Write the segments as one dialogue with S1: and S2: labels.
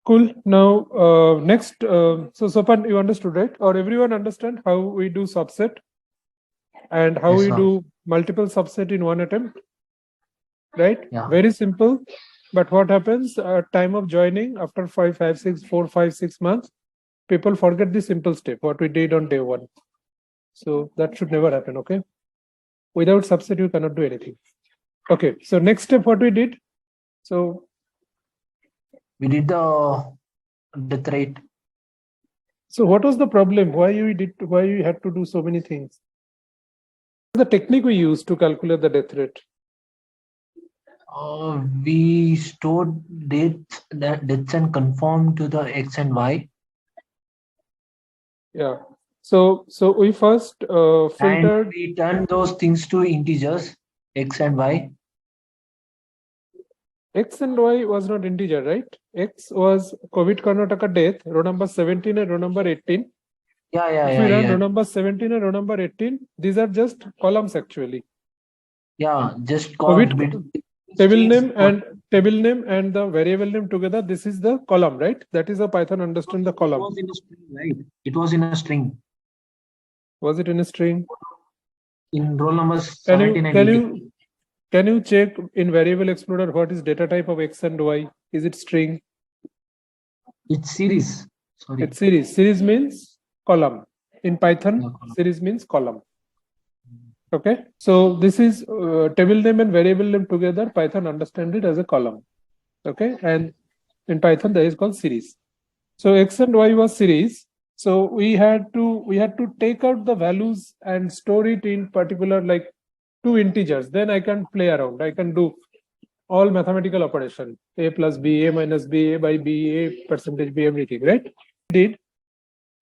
S1: Cool. Now, next, so Sopan, you understood, right? Or everyone understand how we do subset and how
S2: Yes,
S1: we
S2: sir.
S1: do multiple subset in one attempt, right?
S2: Yeah.
S1: Very simple. But what happens at time of joining after 4, 5, 6 months, people forget the simple step, what we did on day one. So that should never happen, okay? Without subset, you cannot do anything. Okay, so next step, what we did. So
S2: We did the death rate.
S1: So what was the problem? Why you had to do so many things? The technique we used to calculate the death rate.
S2: We stored dates and conform to the X and Y.
S1: Yeah. So we first filtered.
S2: And we turned those things to integers, X and Y.
S1: X and Y was not integer, right? X was COVID Karnataka death, row number 17 and row number 18. If we run row number 17 and row number 18, these are just columns actually.
S2: Yeah, just
S1: COVID table name and the variable name together. This is the column, right? That is a Python understand the column.
S2: It was in a string, right? It was in a string.
S1: Was it in a string?
S2: In roll numbers 17 and 18.
S1: Can you check in variable explorer what is data type of X and Y? Is it string?
S2: It's series. Sorry.
S1: It's series. Series means column. In Python, series means column. Okay. So this is table name and variable name together. Python understand it as a column. Okay. And in Python, that is called series. So X and Y was series. So we had to take out the values and store it in particular like 2 integers. Then I can play around. I can do all mathematical operation, a plus b, a minus b, a by b, a percentage b, everything, right? Did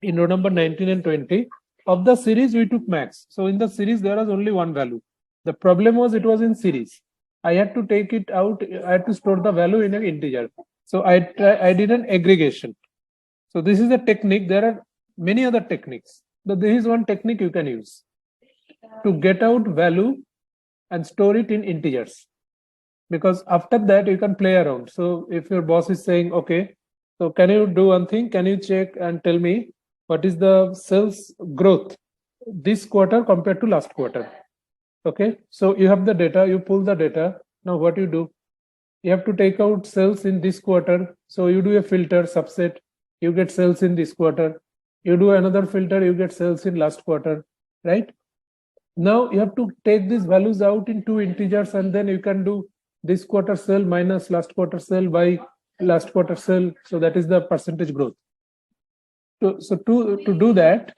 S1: in row number 19 and 20 of the series we took max. So in the series there was only one value. The problem was it was in series. I had to take it out. I had to store the value in an integer. So I did an aggregation. So this is a technique. There are many other techniques, but this is one technique you can use to get out value and store it in integers. Because after that you can play around. So if your boss is saying, okay, so can you do one thing? Can you check and tell me what is the sales growth this quarter compared to last quarter? Okay, so you have the data, you pull the data. Now what you do? You have to take out sales in this quarter. So you do a filter subset, you get sales in this quarter. You do another filter, you get sales in last quarter, right? Now you have to take these values out in 2 integers and then you can do this quarter sale minus last quarter sale by last quarter sale. So that is the percentage growth. So to do that,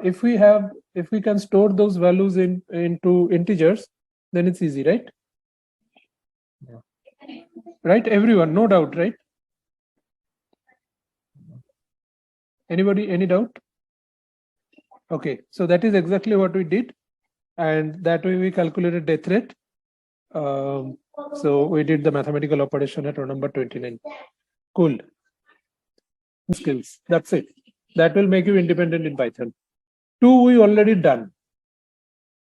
S1: if we can store those values into integers, then it's easy, right? Yeah. Right, everyone, no doubt, right? Anybody, any doubt? Okay, so that is exactly what we did, and that way we calculated death rate. So we did the mathematical operation at row number 29. Cool. Skills. That's it. That will make you independent in Python. 2 we already done.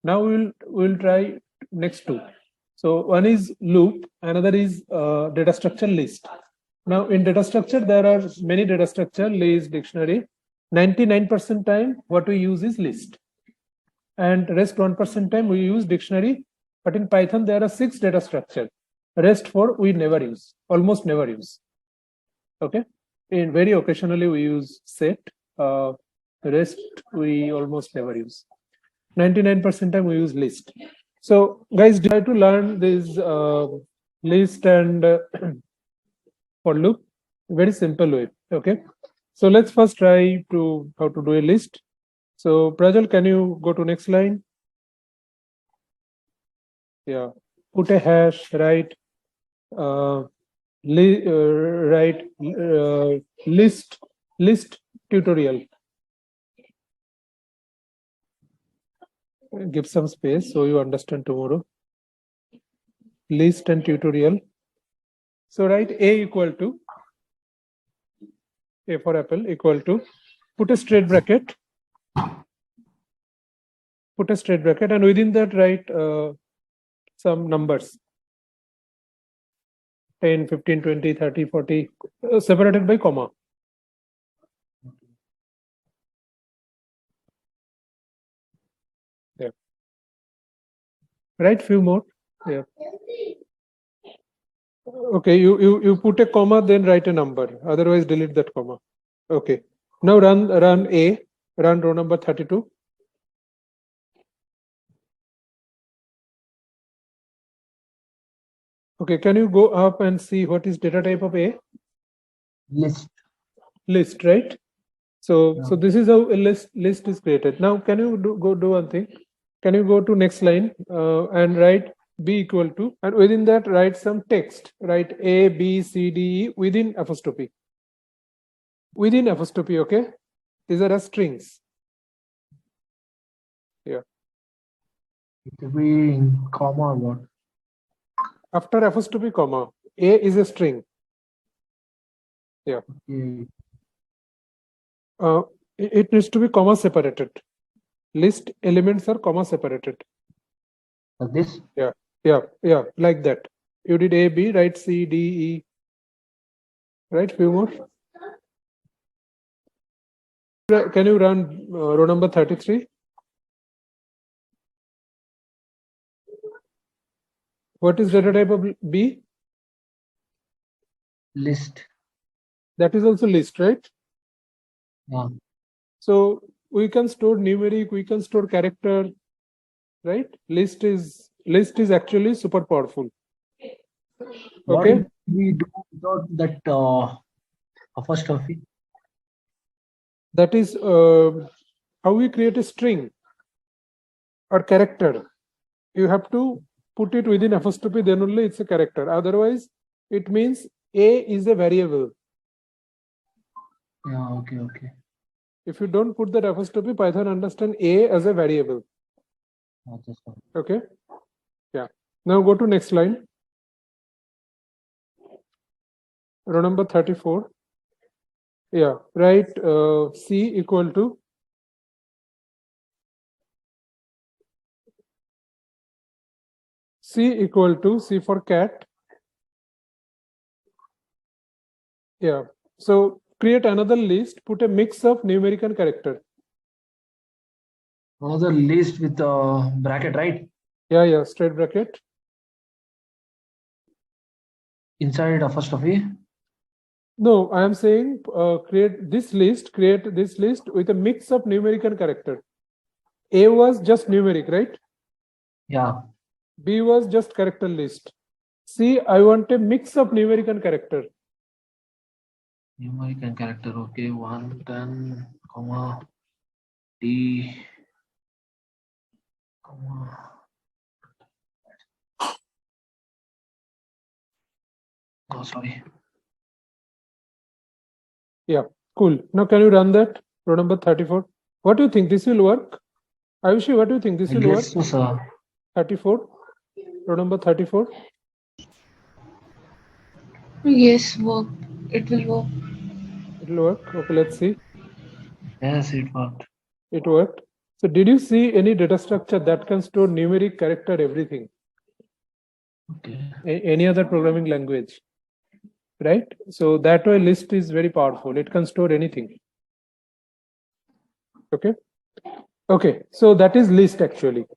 S1: Now we'll try next 2. So one is loop, another is data structure list. Now in data structure there are many data structure, list, dictionary. 99% time what we use is list, and rest 1% time we use dictionary. But in Python there are 6 data structure. Rest 4 we never use, almost never use. Okay, in very occasionally we use set. Rest we almost never use. 99% time we use list. So guys, try to learn this list and for loop. Very simple way. Okay, so let's first try to how to do a list. So Prajal, can you go to next line? Yeah, put a hash, right? Right, list tutorial. Give some space so you understand tomorrow. List and tutorial. So write a equal to a for apple equal to, put a straight bracket, and within that write some numbers, 10, 15, 20, 30, 40, separated by comma. Yeah. Right, few more. Yeah. Okay, you put a comma, then write a number. Otherwise, delete that comma. Okay. Now run row number 32. Okay, can you go up and see what is data type of A? List, right? So so this is how a list is created. Now can you do one thing? Can you go to next line and write B equal to, and within that write some text. Write A, B, C, D, E within apostrophe. Within apostrophe, okay? These are strings. Yeah.
S2: It will be in comma or what?
S1: After apostrophe comma, A is a string. Yeah.
S2: Okay.
S1: It needs to be comma separated. List elements are comma separated.
S2: Like this?
S1: Yeah, like that. You did A, B, write C, D, E. Right, few more. Can you run row number 33? What is data type of B?
S2: List.
S1: That is also list, right?
S2: Yeah.
S1: So we can store numeric, we can store character, right? List is actually super powerful.
S2: What
S1: Okay.
S2: did we do without that apostrophe?
S1: That is how we create a string or character. You have to put it within apostrophe, then only it's a character. Otherwise, it means A is a variable.
S2: Yeah, okay.
S1: If you don't put that apostrophe, Python understand A as a variable. Okay. Yeah. Now go to next line. Row number 34. Yeah. Write C equal to C for cat. Yeah. So create another list. Put a mix of numeric and character.
S2: Another list with a bracket, right?
S1: Yeah. Straight bracket.
S2: Inside apostrophe?
S1: No, I am saying create this list with a mix of numeric and character. A was just numeric, right?
S2: Yeah.
S1: B was just character list. C, I want a mix of numeric and character.
S2: Numeric and character, okay. 110, comma, D, comma. Oh, sorry.
S1: Yeah, cool. Now can you run that? Row number 34. What do you think? This will work? Ayushi, what do you think? This will work?
S2: So, sir.
S1: 34. Row number 34.
S3: Yes, work. It will work.
S1: It will work. Okay, let's see.
S2: Yes, it worked.
S1: It worked. So did you see any data structure that can store numeric, character, everything?
S2: Okay.
S1: Any other programming language? Right? So that way list is very powerful. It can store anything. Okay. So that is list actually.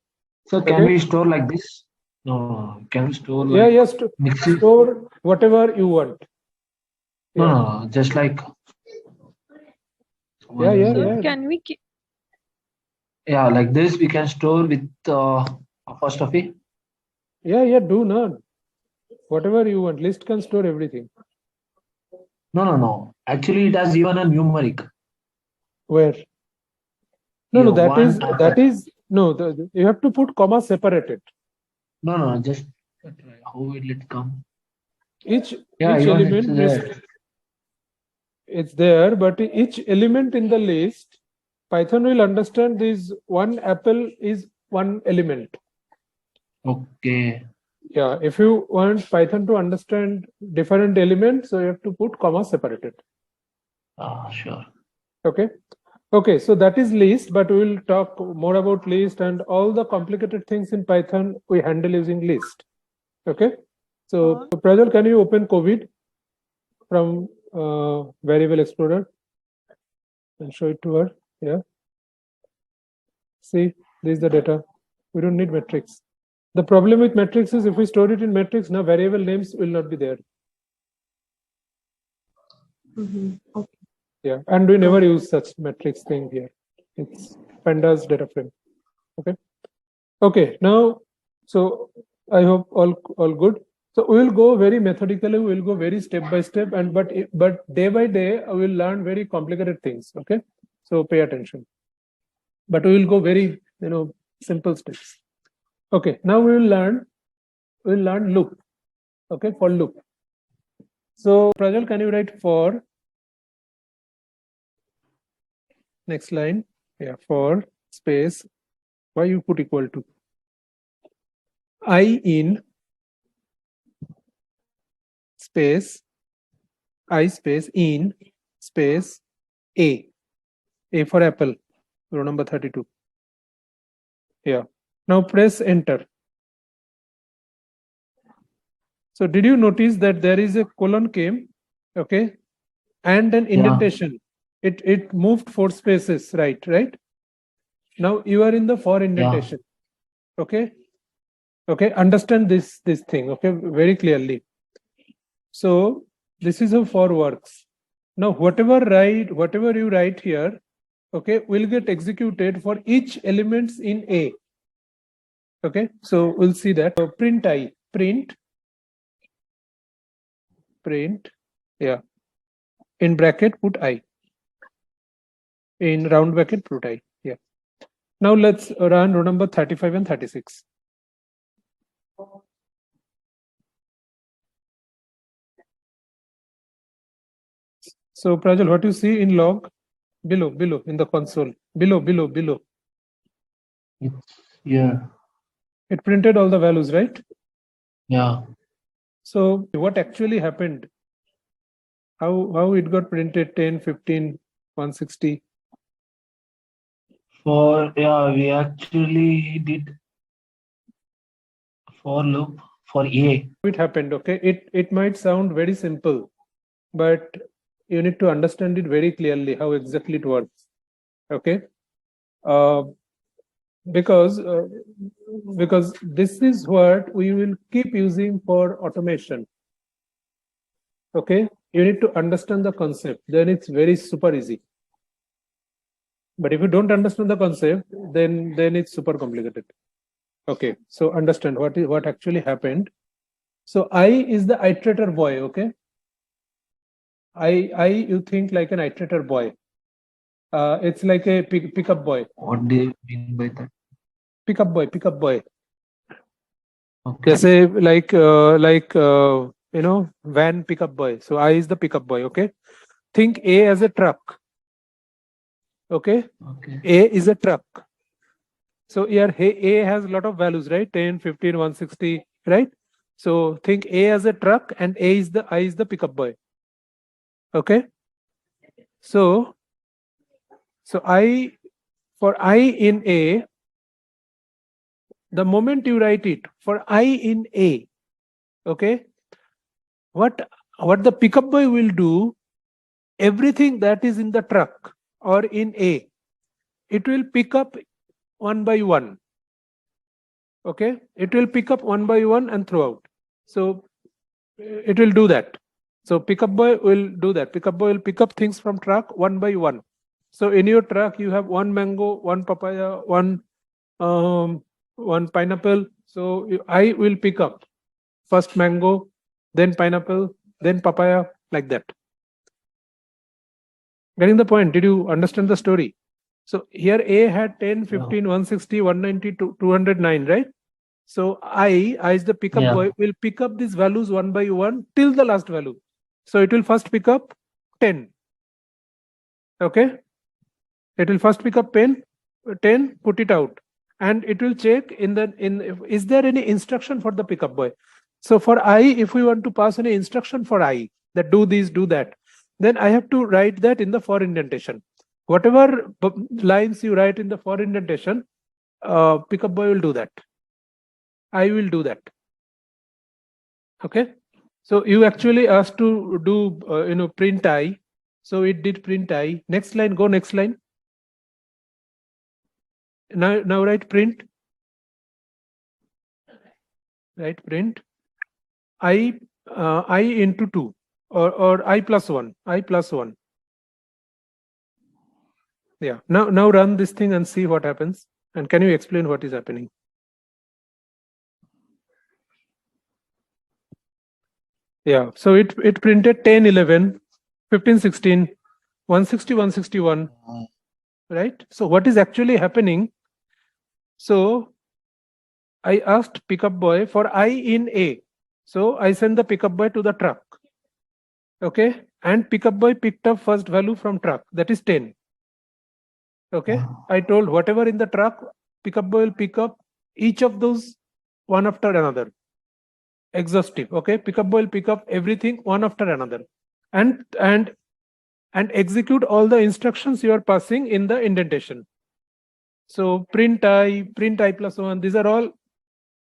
S2: So can we store like this? No, can we store like
S1: store whatever you want.
S2: No, just like
S1: yeah.
S3: Can we
S2: like this we can store with apostrophe?
S1: Yeah, do not. Whatever you want. List can store everything.
S2: No. Actually it has even a numeric.
S1: Where? No, that is you have to put comma separated.
S2: No, just how will it come?
S1: Each element it's there, but each element in the list, Python will understand this one apple is one element.
S2: Okay.
S1: Yeah, if you want Python to understand different elements, so you have to put comma separated.
S2: Sure.
S1: Okay, so that is list, but we will talk more about list and all the complicated things in Python we handle using list. Okay, So Prajal, can you open COVID from Variable Explorer and show it to her? Yeah. See, this is the data. We don't need metrics. The problem with metrics is if we store it in metrics, now variable names will not be there.
S3: Okay.
S1: Yeah, and we never use such metrics thing here. It's pandas data frame. Okay. Okay. Now, so I hope all good. So we will go very methodically. We will go very step by step, and but day by day we will learn very complicated things. Okay. So pay attention. But we will go very simple steps. Okay. Now we will learn loop. Okay, for loop. So Prajal, can you write for next line? Yeah, for space. Why you put equal to I in space I space in space A for apple, row number 32. Yeah. Now press enter. So did you notice that there is a colon came, okay, and an indentation? It moved 4 spaces, right? Now you are in the for indentation. Okay. Okay, understand this thing, okay, very clearly. So this is how for works. Now whatever you write here, okay, will get executed for each elements in A. Okay, so we'll see that. So print I, print, yeah, in bracket put I, in round bracket put I. Yeah. Now let's run row number 35 and 36. So Prajal, what you see in log? Below in the console. Below.
S2: Yeah.
S1: It printed all the values, right?
S2: Yeah.
S1: So what actually happened? How it got printed 10, 15, 160?
S2: We actually did for loop for A.
S1: It happened, okay? It might sound very simple, but you need to understand it very clearly how exactly it works. Okay? Because this is what we will keep using for automation. Okay, you need to understand the concept, then it's very super easy. But if you don't understand the concept, then it's super complicated. Okay, so understand what actually happened. So I is the iterator boy. Okay, I you think like an iterator boy. It's like a pickup boy.
S2: What do you mean by that?
S1: Pickup boy.
S2: Okay.
S1: Say like van pickup boy. So I is the pickup boy. Okay, think A as a truck. Okay, A is a truck. So here A has a lot of values, right? 10, 15, 160, right? So think A as a truck and I is the pickup boy. Okay. So for I in A, the moment you write it for I in A, okay, what the pickup boy will do, everything that is in the truck or in A, it will pick up one by one. Okay, it will pick up one by one and throw out. So it will do that. So pickup boy will do that. Pickup boy will pick up things from truck one by one. So in your truck you have one mango, one papaya, one pineapple. So I will pick up first mango, then pineapple, then papaya, like that. Getting the point? Did you understand the story? So here A had 10, 15, 160, 190, 209, right? So I is the pickup boy, will pick up these values one by one till the last value. So it will first pick up 10. Okay. It will first pick up 10, put it out. And it will check is there any instruction for the pickup boy? So for I, if we want to pass any instruction for I, that do this, do that, then I have to write that in the for indentation. Whatever lines you write in the for indentation, pickup boy will do that. I will do that. Okay, so you actually asked to do print I, so it did print I. Next line, go next line. Now write print. Right, print I into 2 or I plus 1. Yeah. Now run this thing and see what happens. And can you explain what is happening? Yeah. So it printed 10, 11, 15, 16, 160, 161. Right. So what is actually happening? So I asked pickup boy for I in A. So I sent the pickup boy to the truck. Okay. And pickup boy picked up first value from truck, that is 10. Okay. I told whatever in the truck, pickup boy will pick up each of those one after another. Exhaustive. Okay. Pickup boy will pick up everything one after another. And execute all the instructions you are passing in the indentation. So print I plus 1, these are all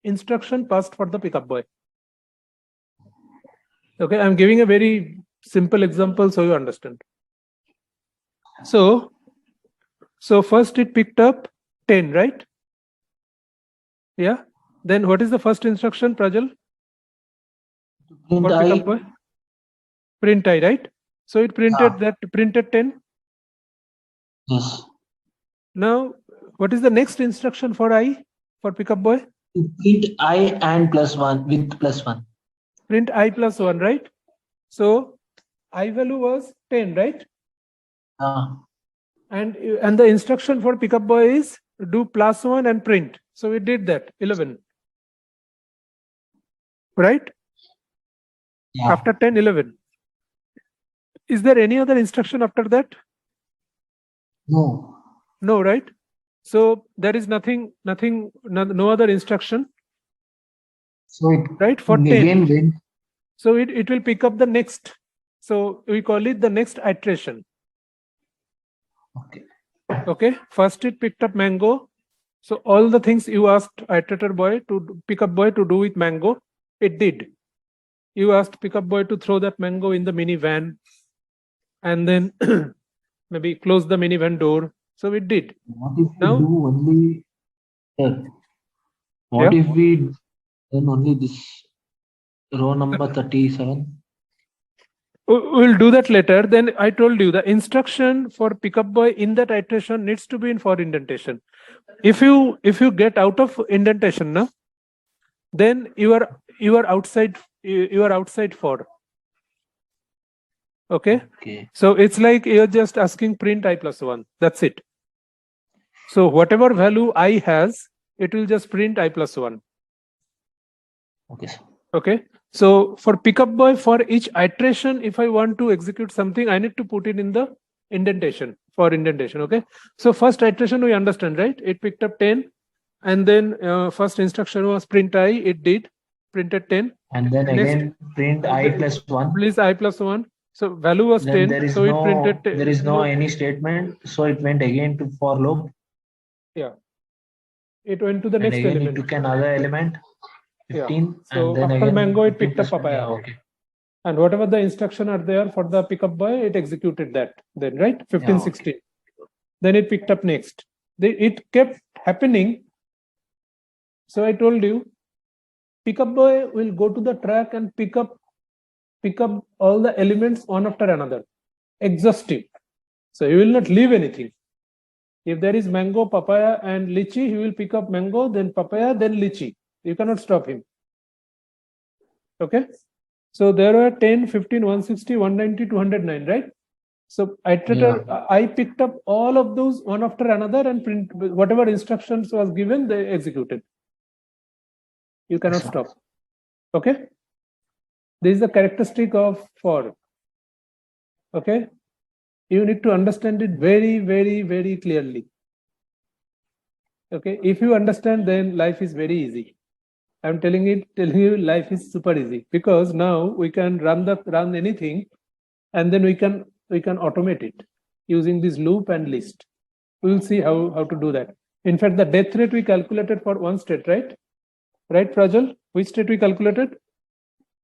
S1: instruction passed for the pickup boy. Okay, I'm giving a very simple example so you understand. So first it picked up 10, right? Yeah. Then what is the first instruction, Prajal?
S2: Print
S1: For pickup
S2: I.
S1: boy? Print I, right? So it printed printed 10.
S2: Yes.
S1: Now, what is the next instruction for I, for pickup boy?
S2: Print I and plus 1 with plus 1.
S1: Print I plus 1, right? So I value was 10, right? And the instruction for pickup boy is do plus 1 and print. So we did that, 11. Right?
S2: Yeah.
S1: After 10, 11. Is there any other instruction after that?
S2: No.
S1: No, right? So there is nothing, no other instruction.
S2: So it
S1: right, for 10.
S2: again went.
S1: So it will pick up the next. So we call it the next iteration.
S2: Okay.
S1: Okay. First it picked up mango. So all the things you asked iterator boy to pickup boy to do with mango, it did. You asked pickup boy to throw that mango in the minivan and then maybe close the minivan door. So it did.
S2: What if
S1: Now,
S2: we do only what if we done only this row number 37?
S1: We'll do that later. Then I told you the instruction for pickup boy in that iteration needs to be in for indentation. If you get out of indentation, no, then you are outside for. Okay. So it's like you're just asking print I plus 1. That's it. So whatever value I has, it will just print I plus 1.
S2: Okay.
S1: Okay. So for pickup boy, for each iteration, if I want to execute something, I need to put it in the indentation for indentation. Okay. So first iteration we understand, right? It picked up 10, and then first instruction was print I. It did printed 10,
S2: and then
S1: next,
S2: again print I plus 1.
S1: Please I plus 1. So value was
S2: then
S1: 10.
S2: There is
S1: so
S2: no,
S1: it printed.
S2: There is no any statement. So it went again to for loop.
S1: Yeah. It went to the
S2: and
S1: next
S2: again
S1: element.
S2: It took another element. 15.
S1: Yeah. So
S2: and then
S1: after
S2: again
S1: mango, it picked up
S2: 15
S1: papaya.
S2: Yeah, okay.
S1: And whatever the instruction are there for the pickup boy, it executed that. Then right, 15,
S2: Yeah,
S1: 16. Then it picked up next. It kept happening. So I told you, pickup boy will go to the track and pick up all the elements one after another. Exhaustive. So he will not leave anything. If there is mango, papaya, and lychee, he will pick up mango, then papaya, then lychee. You cannot stop him. Okay. So there were 10, 15, 160, 190, 209, right? So iterator, I picked up all of those one after another and print whatever instructions was given, they executed. You cannot stop. Okay. This is the characteristic of for. Okay. You need to understand it very, very, very clearly. Okay. If you understand, then life is very easy. I'm telling you, life is super easy because now we can run anything, and then we can automate it using this loop and list. We'll see how to do that. In fact, the death rate we calculated for one state, right? Right, Prajal? Which state we calculated?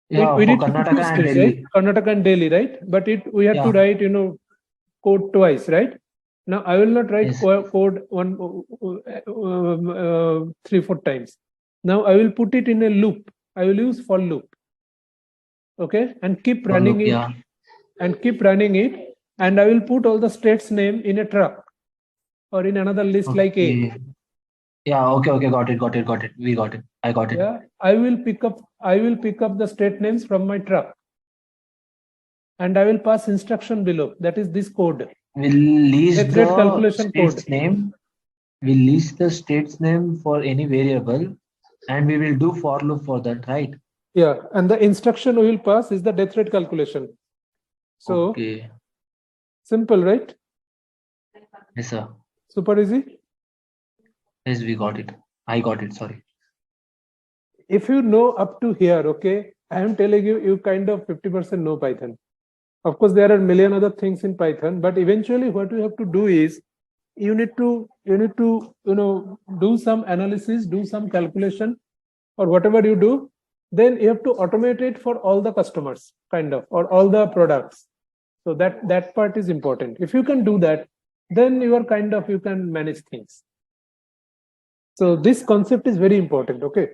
S2: Yeah,
S1: we
S2: for
S1: did
S2: Karnataka
S1: two
S2: and
S1: states,
S2: Delhi.
S1: right? Karnataka and Delhi, right? But we have to
S2: Yeah.
S1: write, code twice, right? Now I will not write
S2: Yes.
S1: code 3-4 times. Now I will put it in a loop. I will use for loop. Okay, and keep running it,
S2: Yeah.
S1: and keep running it, and I will put all the states name in a truck or in another list like A.
S2: Okay. Yeah. Okay. Got it. We got it. I got it.
S1: Yeah, I will pick up the state names from my truck, and I will pass instruction below. That is this code.
S2: We'll list
S1: Death rate
S2: the
S1: calculation
S2: state's
S1: code.
S2: name. We'll list the state's name for any variable, and we will do for loop for that, right?
S1: Yeah, and the instruction we will pass is the death rate calculation. So
S2: Okay.
S1: simple, right?
S2: Yes, sir.
S1: Super easy.
S2: Yes, we got it. I got it. Sorry.
S1: If you know up to here, okay, I am telling you, you kind of 50% know Python. Of course, there are a million other things in Python, but eventually what you have to do is you need to do some analysis, do some calculation, or whatever you do. Then you have to automate it for all the customers, kind of, or all the products. So that part is important. If you can do that, then you are you can manage things. So this concept is very important. Okay.